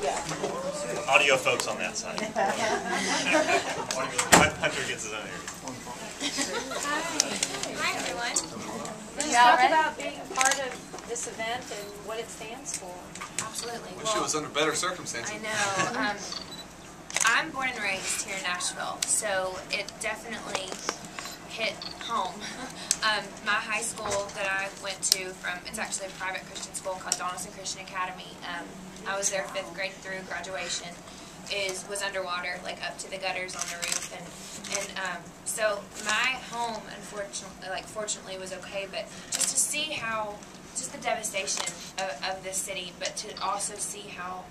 Audio folks on that side. Hunter gets his own area. Hi everyone. Let's talk about being part of this event and what it stands for. Absolutely. Wish it was under better circumstances. I know. I'm born and raised here in Nashville, so it definitely hit home. My high school that I went to it's actually a private Christian school called Donaldson Christian Academy. I was there 5th grade through graduation. Was underwater, like up to the gutters on the roof, and so my home, fortunately was okay, but just to see just the devastation of this city, but to also see how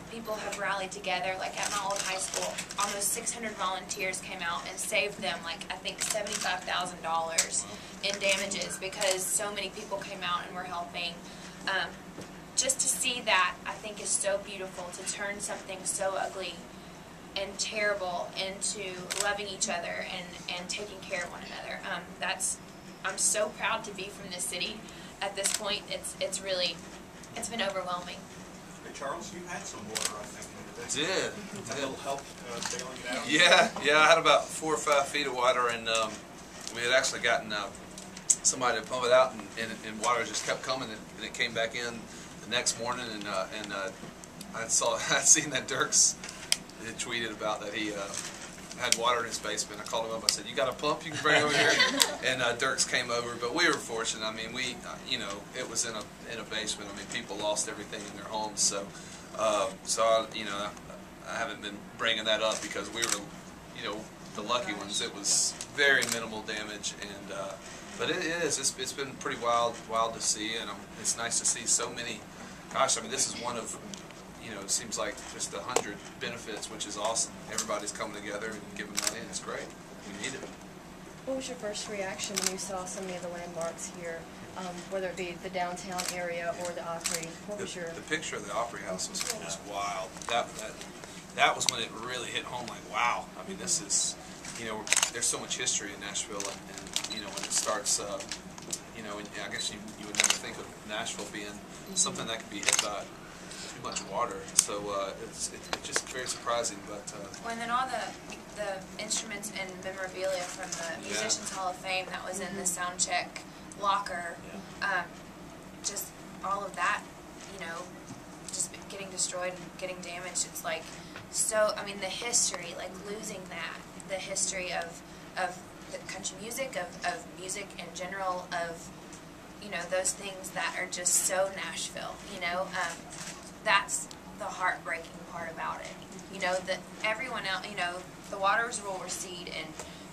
people have rallied together. Like at my old high school, almost 600 volunteers came out and saved them, like I think $75,000 in damages because so many people came out and were helping. Just to see that, I think, is so beautiful, to turn something so ugly and terrible into loving each other and taking care of one another. I'm so proud to be from this city at this point. It's been overwhelming. Hey Charles, you had some water, I think. I did. A little help bailing it out? Yeah, I had about 4 or 5 feet of water, and we had actually gotten somebody to pump it out, and water just kept coming, and it came back in the next morning, and I'd seen that Dirks had tweeted about that he had water in his basement. I called him up. I said, "You got a pump you can bring over here?" And Dirks came over. But we were fortunate. I mean, it was in a basement. I mean, people lost everything in their homes. So I haven't been bringing that up because we were, the lucky ones. It was very minimal damage, and but it's been pretty wild to see, and it's nice to see so many. Gosh, I mean, this is one of, it seems like just 100 benefits, which is awesome. Everybody's coming together and giving money, and it's great. We need it. What was your first reaction when you saw so many of the landmarks here, whether it be the downtown area or the Opry? What was your... The picture of the Opry House was wild. That was when it really hit home, like, wow. I mean, this is, there's so much history in Nashville, and when it starts, I guess you would never think of Nashville being something that could be hit by too much water. So it's just very surprising. But and then all the instruments and memorabilia from the Musicians Hall of Fame that was in the sound check locker, just all of that, just getting destroyed and getting damaged. It's like, so, I mean, the history, like losing that, the history of the country music, of music in general, of those things that are just so Nashville. That's the heartbreaking part about it. That everyone else, the waters will recede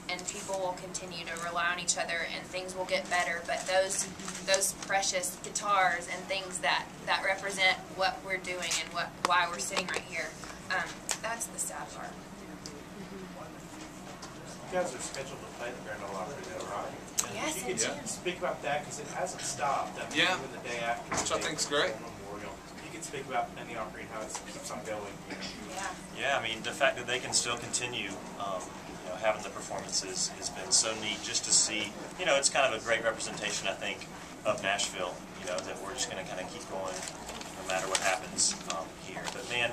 and people will continue to rely on each other and things will get better. But those precious guitars and things that represent what we're doing and why we're sitting right here, that's the sad part. You guys are scheduled to play the Grand Ole Opry, though, right? Yes, you could speak about that because it hasn't stopped. I mean, even the day after, which I think is great. Memorial. You can speak about any Opry and how it keeps on going. Yeah, I mean, the fact that they can still continue, having the performances has been so neat. Just to see, it's kind of a great representation, I think, of Nashville. That we're just going to kind of keep going no matter what happens here. But man,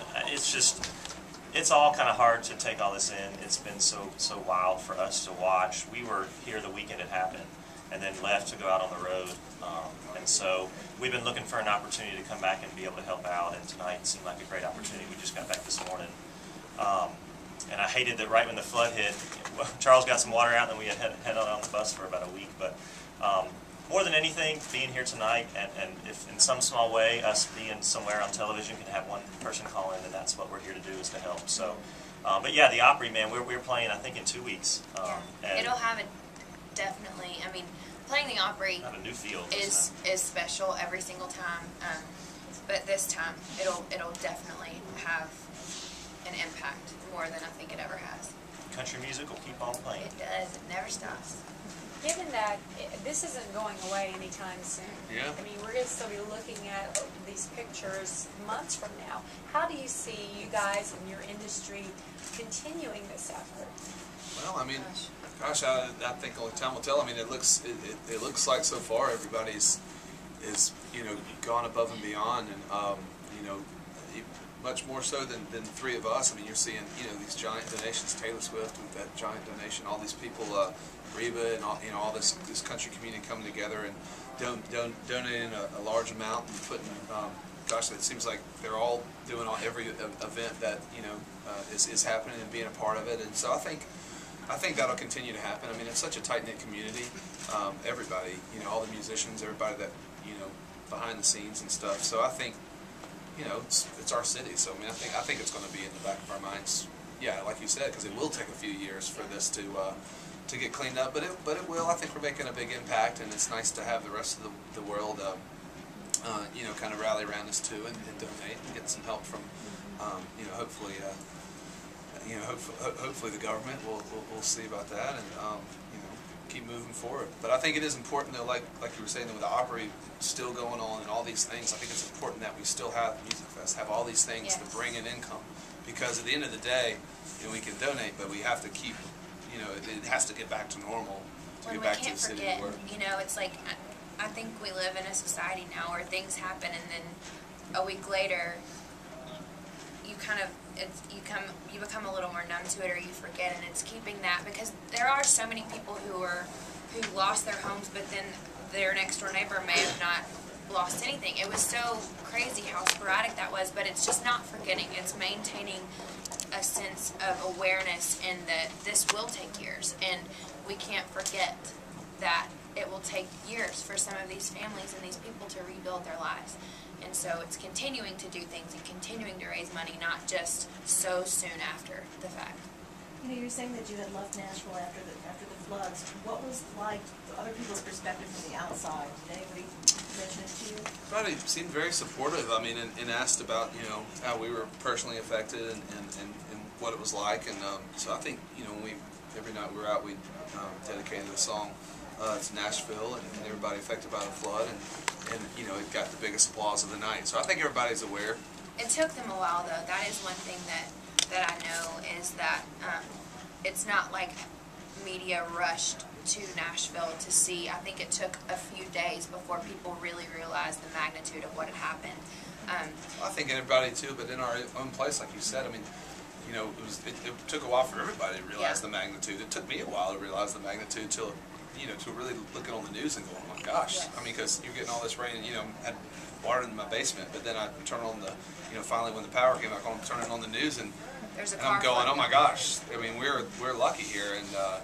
it's all kind of hard to take all this in. It's been so wild for us to watch. We were here the weekend it happened, and then left to go out on the road. And so we've been looking for an opportunity to come back and be able to help out. And tonight seemed like a great opportunity. We just got back this morning, and I hated that right when the flood hit, Charles got some water out, and then we had head on the bus for about a week. But more than anything, being here tonight, and if in some small way us being somewhere on television can have one person call in, then that's what we're here to do, is to help. So, but yeah, the Opry, man, we're playing, I think, in 2 weeks. It'll have a definitely. I mean, playing the Opry have a new feel is special every single time. But this time, it'll definitely have an impact more than I think it ever has. Country music will keep on playing. It does. It never stops. Given that this isn't going away anytime soon, I mean, we're going to still be looking at these pictures months from now. How do you see you guys and your industry continuing this effort? Well, I mean, gosh, I think only time will tell. I mean, it looks like so far everybody's gone above and beyond, and much more so than the three of us. I mean, you're seeing, these giant donations. Taylor Swift with that giant donation. All these people, Reba, and all, all this country community coming together and donating a large amount and putting. Gosh, it seems like they're all doing every event that is happening and being a part of it. And so I think that'll continue to happen. I mean, it's such a tight-knit community. Everybody, all the musicians, everybody that behind the scenes and stuff. So I think. It's our city, so I mean, I think it's going to be in the back of our minds. Yeah, like you said, because it will take a few years for this to get cleaned up, but it will. I think we're making a big impact, and it's nice to have the rest of the world, kind of rally around us too, and donate and get some help from, hopefully, hopefully the government will see about that, and keep moving forward. But I think it is important, though, like you were saying, with the Opry still going on and all these things, I think it's important that we still have Music Fest, have all these things to bring in income. Because at the end of the day, we can donate, but we have to keep, it has to get back to normal to get back to the city of work. It's like, I think we live in a society now where things happen and then a week later, you become a little more numb to it, or you forget, and it's keeping that, because there are so many people who lost their homes, but then their next door neighbor may have not lost anything. It was so crazy how sporadic that was, but it's just not forgetting. It's maintaining a sense of awareness in that this will take years, and we can't forget that it will take years for some of these families and these people to rebuild their lives. And so it's continuing to do things and continuing to raise money, not just so soon after the fact. You're saying that you had left Nashville after the floods. What was like other people's perspective from the outside? Did anybody mention it to you? Everybody seemed very supportive. I mean, and asked about how we were personally affected and what it was like. And so I think when every night we were out, we dedicated a song to Nashville and everybody affected by the flood, and it got the biggest applause of the night. So I think everybody's aware. It took them a while, though. That is one thing that I know, is that it's not like media rushed to Nashville to see. I think it took a few days before people really realized the magnitude of what had happened. I think everybody too, but in our own place, like you said, I mean, it took a while for everybody to realize the magnitude. It took me a while to realize the magnitude till to really looking on the news and going, oh my gosh. I mean, because you're getting all this rain, and had water in my basement, but then I turn on the, finally when the power came back on, turning on the news, and I'm going, oh my gosh. I mean, we're lucky here,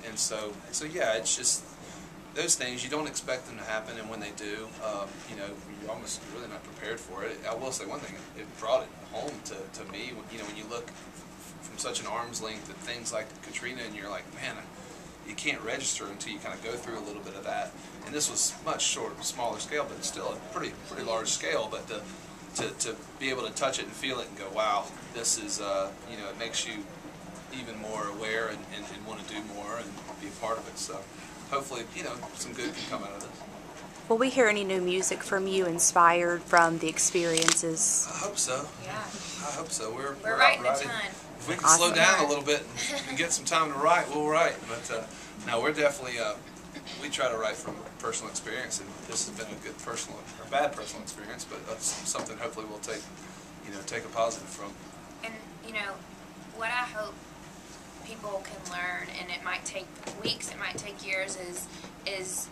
and so yeah, it's just those things you don't expect them to happen, and when they do, you're almost really not prepared for it. I will say one thing: it brought it home to me. When you look from such an arm's length at things like Katrina, and you're like, man, you can't register until you kind of go through a little bit of that. And this was much smaller scale, but still a pretty large scale. But to be able to touch it and feel it and go, wow, this is it makes you even more aware and want to do more and be a part of it. So hopefully, some good can come out of this. Will we hear any new music from you inspired from the experiences? I hope so. Yeah. I hope so. We're writing a ton. If we can slow down a little bit and get some time to write, we'll write. But no, we're definitely, we try to write from personal experience, and this has been a good personal, or bad personal experience, but that's something hopefully we'll take, take a positive from. And, what I hope people can learn, and it might take weeks, it might take years, is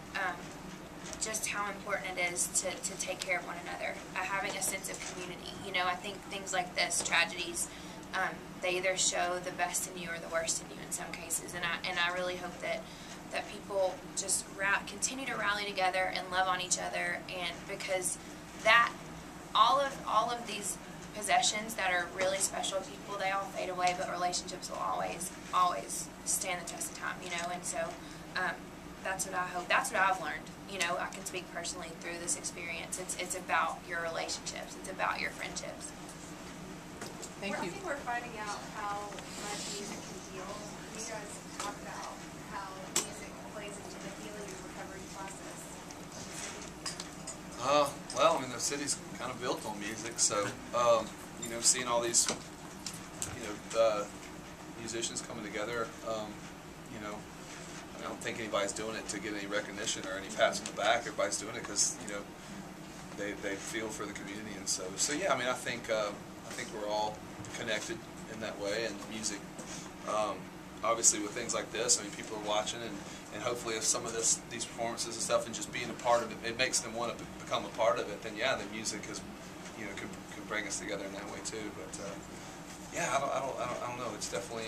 just how important it is to take care of one another, having a sense of community. I think things like this, tragedies, they either show the best in you or the worst in you in some cases, and I really hope that people just continue to rally together and love on each other, and because that all of these possessions that are really special to people, they all fade away, but relationships will always stand the test of time, and so that's what I hope. That's what I've learned. I can speak personally through this experience. It's about your relationships. It's about your friendships. Thank you. I think we're finding out how much music can heal. You guys talk about how music plays into the healing and recovery process. Well, I mean, the city's kind of built on music, so seeing all these musicians coming together, I don't think anybody's doing it to get any recognition or any pats on the back. Everybody's doing it because they feel for the community, and so yeah. I mean, I think think we're all connected in that way, and music, obviously with things like this, I mean, people are watching, and hopefully if some of these performances and stuff, and just being a part of it, it makes them want to become a part of it, then yeah, the music is, you know, could bring us together in that way too. But yeah, I don't know. It's definitely,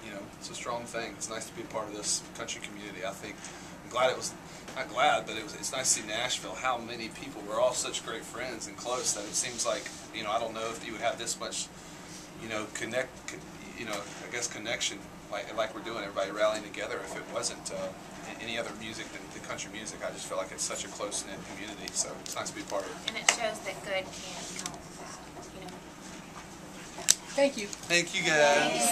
you know, it's a strong thing. It's nice to be a part of this country community. I think I'm glad it was. Not glad, but it's nice to see Nashville. How many people, we're all such great friends and close that it seems like, you know, I don't know if you would have this much, you know, I guess connection like we're doing, everybody rallying together, if it wasn't any other music than the country music. I just feel like it's such a close-knit community, so it's nice to be a part of it. And it shows that good can come from that, you know. Thank you. Thank you guys.